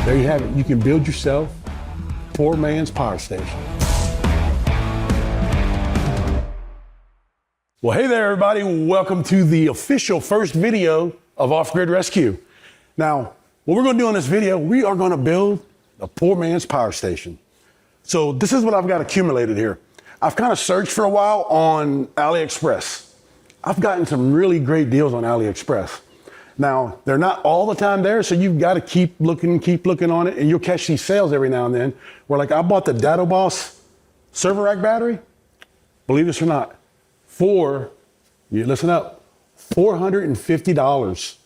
There you have it. You can build yourself poor man's power station. Well, hey there, everybody. Welcome to the official first video of Off-Grid Rescue. Now, what we're going to do in this video, we are going to build a poor man's power station. So this is what I've got accumulated here. I've kind of searched for a while on AliExpress. I've gotten some really great deals on AliExpress. Now, they're not all the time there, so you've got to keep looking on it, and you'll catch these sales every now and then, where like I bought the DATOUBOSS server rack battery, believe this or not, for, you listen up, $450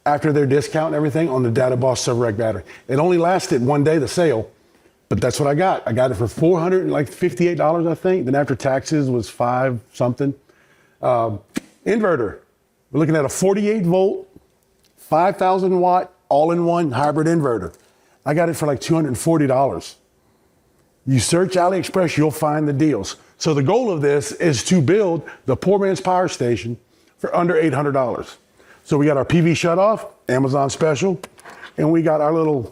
after their discount and everything on the DATOUBOSS server rack battery. It only lasted one day, the sale, but that's what I got. I got it for $458, I think. Then after taxes was $5 something. Inverter, we're looking at a 48 volt, 5,000 watt, all-in-one hybrid inverter. I got it for like $240. You search AliExpress, you'll find the deals. So the goal of this is to build the poor man's power station for under $800. So we got our PV shutoff, Amazon special, and we got our little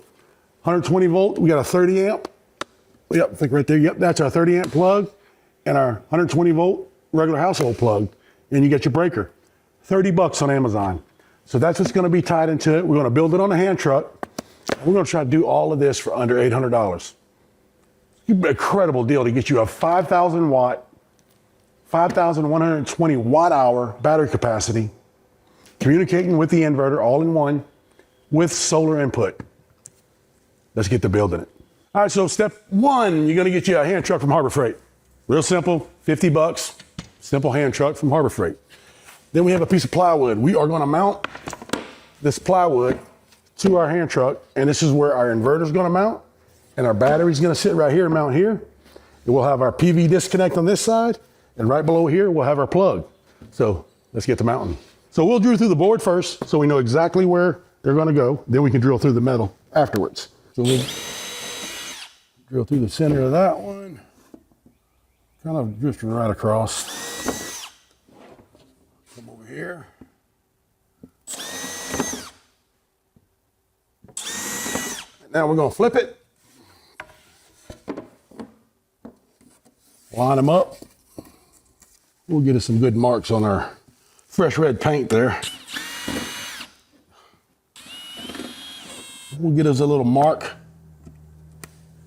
120 volt, we got a 30 amp. Yep, I think right there, yep, that's our 30 amp plug and our 120 volt regular household plug. And you get your breaker. $30 on Amazon. So that's what's gonna be tied into it. We're gonna build it on a hand truck. We're gonna try to do all of this for under $800. Incredible deal to get you a 5,000 watt, 5,120 watt hour battery capacity, communicating with the inverter all in one with solar input. Let's get to building it. All right, so step one, you're gonna get you a hand truck from Harbor Freight. Real simple, $50, simple hand truck from Harbor Freight. Then we have a piece of plywood. We are gonna mount this plywood to our hand truck, and this is where our inverter is gonna mount, and our battery's gonna sit right here and mount here. And we'll have our PV disconnect on this side, and right below here, we'll have our plug. So let's get to mounting. So we'll drill through the board first, so we know exactly where they're gonna go. Then we can drill through the metal afterwards. So we'll drill through the center of that one, kind of drifting right across. Come over here. Now we're gonna flip it. Line them up. We'll get us some good marks on our fresh red paint there. We'll get us a little mark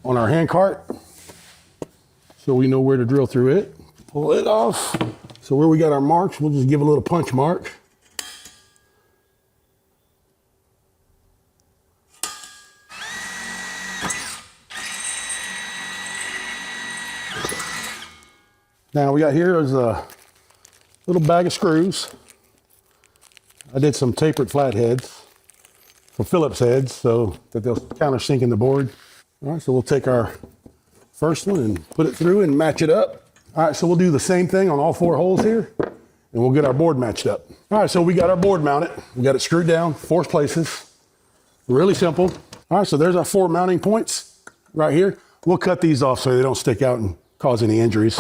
on our hand cart so we know where to drill through it. Pull it off. So where we got our marks, we'll just give a little punch mark. Now we got here is a little bag of screws. I did some tapered flatheads for Phillips heads so that they'll countersink in the board. All right, so we'll take our first one and put it through and match it up. All right, so we'll do the same thing on all 4 holes here, and we'll get our board matched up. All right, so we got our board mounted. We got it screwed down, 4 places. Really simple. All right, so there's our 4 mounting points right here. We'll cut these off so they don't stick out and cause any injuries.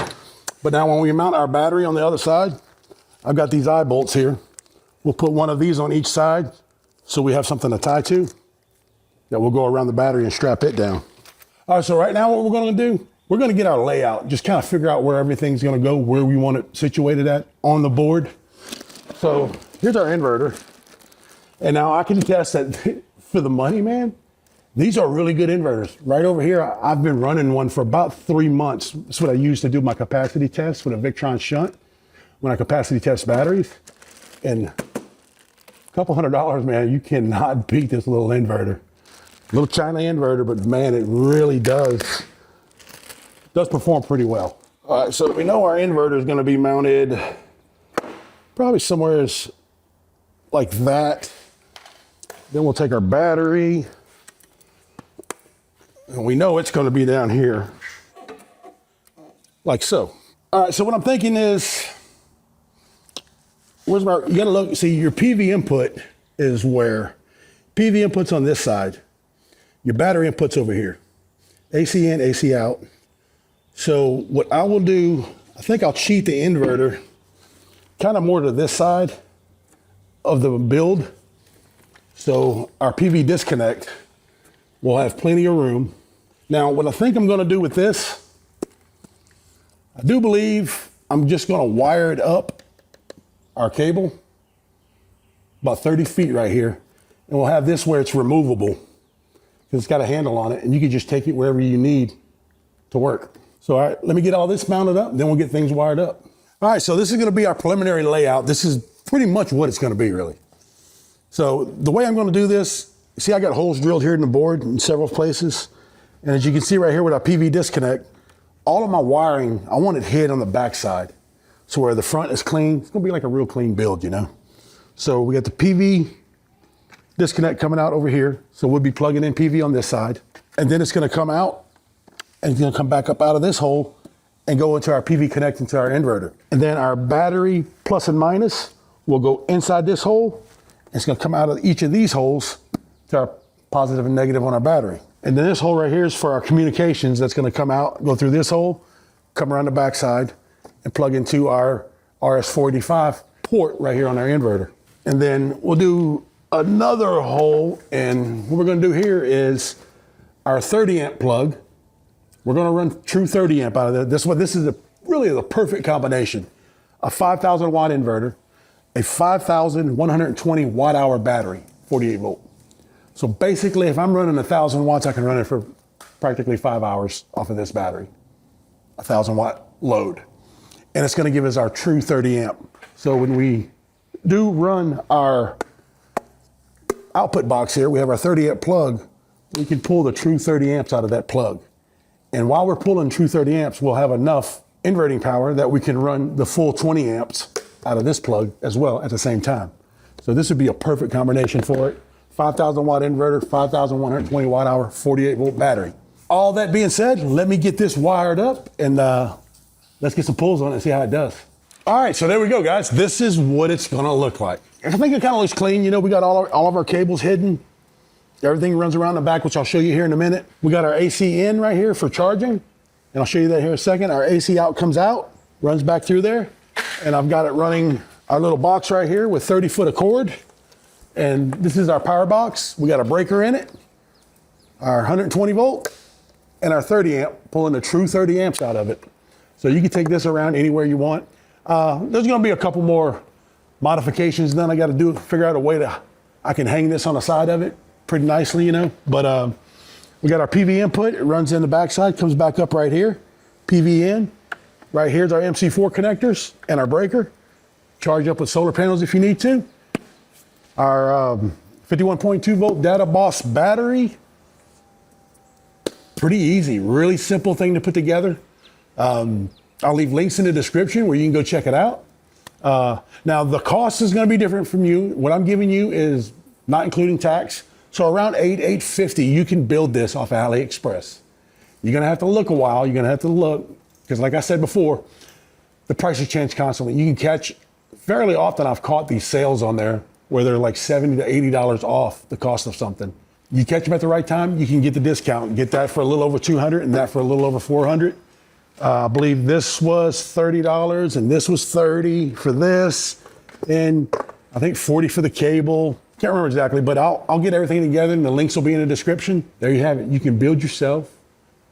But now when we mount our battery on the other side, I've got these eye bolts here. We'll put one of these on each side so we have something to tie to. That we'll go around the battery and strap it down. All right, so right now what we're gonna do, we're gonna get our layout, just kind of figure out where everything's gonna go, where we want it situated at on the board. So here's our inverter. And now I can attest that for the money, man, these are really good inverters. Right over here, I've been running one for about 3 months. That's what I use to do my capacity test with a Victron shunt when I capacity test batteries. And a couple $100, man, you cannot beat this little inverter. Little China inverter, but man, it really does perform pretty well. All right, so we know our inverter is gonna be mounted probably somewhere like that. Then we'll take our battery, and we know it's gonna be down here, like so. All right, so what I'm thinking is, you gotta look, see your PV input is where, PV input's on this side. Your battery input's over here. AC in, AC out. So what I will do, I think I'll cheat the inverter kind of more to this side of the build. So our PV disconnect We'll have plenty of room. Now, what I think I'm gonna do with this, I do believe I'm just gonna wire it up, our cable, about 30 feet right here. And we'll have this where it's removable, because it's got a handle on it, and you can just take it wherever you need to work. So, all right, let me get all this mounted up, then we'll get things wired up. All right, so this is gonna be our preliminary layout. This is pretty much what it's gonna be, really. So the way I'm gonna do this, see I got holes drilled here in the board in several places. And as you can see right here with our PV disconnect, all of my wiring, I want it hid on the back side. So where the front is clean, it's gonna be like a real clean build, you know? So we got the PV disconnect coming out over here. So we'll be plugging in PV on this side. And then it's gonna come out and it's gonna come back up out of this hole and go into our PV connect into our inverter. And then our battery plus and minus will go inside this hole. It's gonna come out of each of these holes to our positive and negative on our battery. And then this hole right here is for our communications. That's gonna come out, go through this hole, come around the backside, and plug into our RS485 port right here on our inverter. And then we'll do another hole, and what we're gonna do here is our 30 amp plug. We're gonna run true 30 amp out of that. This is really the perfect combination. A 5,000 watt inverter, a 5,120 watt hour battery, 48 volt. So basically, if I'm running 1,000 watts, I can run it for practically 5 hours off of this battery, 1,000 watt load. And it's gonna give us our true 30 amp. So when we do run our output box here, we have our 30 amp plug, we can pull the true 30 amps out of that plug. And while we're pulling true 30 amps, we'll have enough inverting power that we can run the full 20 amps out of this plug as well at the same time. So this would be a perfect combination for it. 5,000 watt inverter, 5,120 watt hour, 48 volt battery. All that being said, let me get this wired up and let's get some pulls on it and see how it does. All right, so there we go, guys. This is what it's gonna look like. I think it kind of looks clean. You know, we got all of our cables hidden. Everything runs around the back, which I'll show you here in a minute. We got our AC in right here for charging, and I'll show you that here in a second. Our AC out comes out, runs back through there, and I've got it running our little box right here with 30 foot of cord. And this is our power box. We got a breaker in it, our 120 volt, and our 30 amp, pulling the true 30 amps out of it. So you can take this around anywhere you want. There's gonna be a couple more modifications done. I gotta figure out a way I can hang this on the side of it pretty nicely, you know. But we got our PV input. It runs in the backside, comes back up right here. PV in. Right here's our MC4 connectors and our breaker. Charge up with solar panels if you need to. Our 51.2 volt DATOUBOSS battery. Pretty easy, really simple thing to put together. I'll leave links in the description where you can go check it out. Now the cost is gonna be different from you. What I'm giving you is not including tax. So around $850, you can build this off AliExpress. You're gonna have to look a while. You're gonna have to look, because like I said before, the prices change constantly. You can catch, fairly often I've caught these sales on there where they're like $70 to $80 off the cost of something. You catch them at the right time, you can get the discount. Get that for a little over $200 and that for a little over $400. I believe this was $30 and this was $30 for this, and I think $40 for the cable. Can't remember exactly, but I'll get everything together and the links will be in the description. There you have it. You can build yourself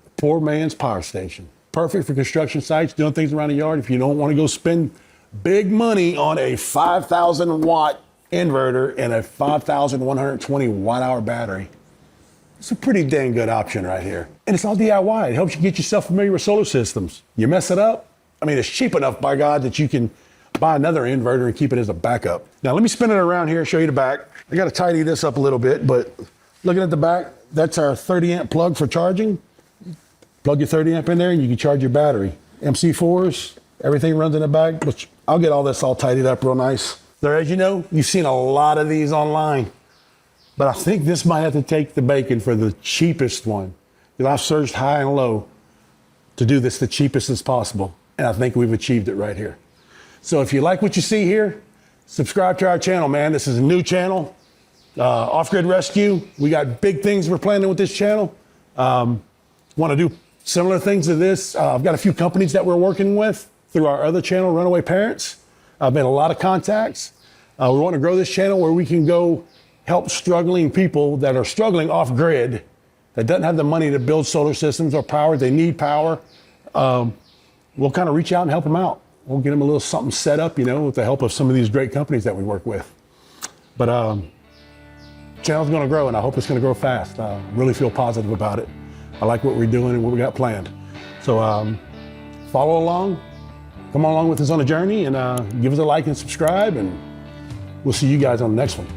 a poor man's power station. Perfect for construction sites, doing things around the yard. If you don't want to go spend big money on a 5,000 watt inverter and a 5,120 watt hour battery, it's a pretty dang good option right here. And it's all DIY. It helps you get yourself familiar with solar systems. You mess it up, I mean, it's cheap enough, by God, that you can buy another inverter and keep it as a backup. Now, let me spin it around here and show you the back. I got to tidy this up a little bit, but looking at the back, that's our 30 amp plug for charging. Plug your 30 amp in there and you can charge your battery. MC4s, everything runs in the back, which I'll get all this all tidied up real nice. There, as you know, you've seen a lot of these online, but I think this might have to take the bacon for the cheapest one. Because I've searched high and low to do this the cheapest as possible. And I think we've achieved it right here. So if you like what you see here, subscribe to our channel, man. This is a new channel, Off-Grid Rescue. We got big things we're planning with this channel. Want to do similar things to this. I've got a few companies that we're working with through our other channel, Runaway Parents. I've made a lot of contacts. We want to grow this channel where we can go help struggling people that are struggling off-grid that doesn't have the money to build solar systems or power, they need power, we'll kind of reach out and help them out. We'll get them a little something set up, you know, with the help of some of these great companies that we work with. But channel's going to grow, and I hope it's going to grow fast. I really feel positive about it. I like what we're doing and what we got planned. So follow along, come along with us on a journey, and give us a like and subscribe, and we'll see you guys on the next one.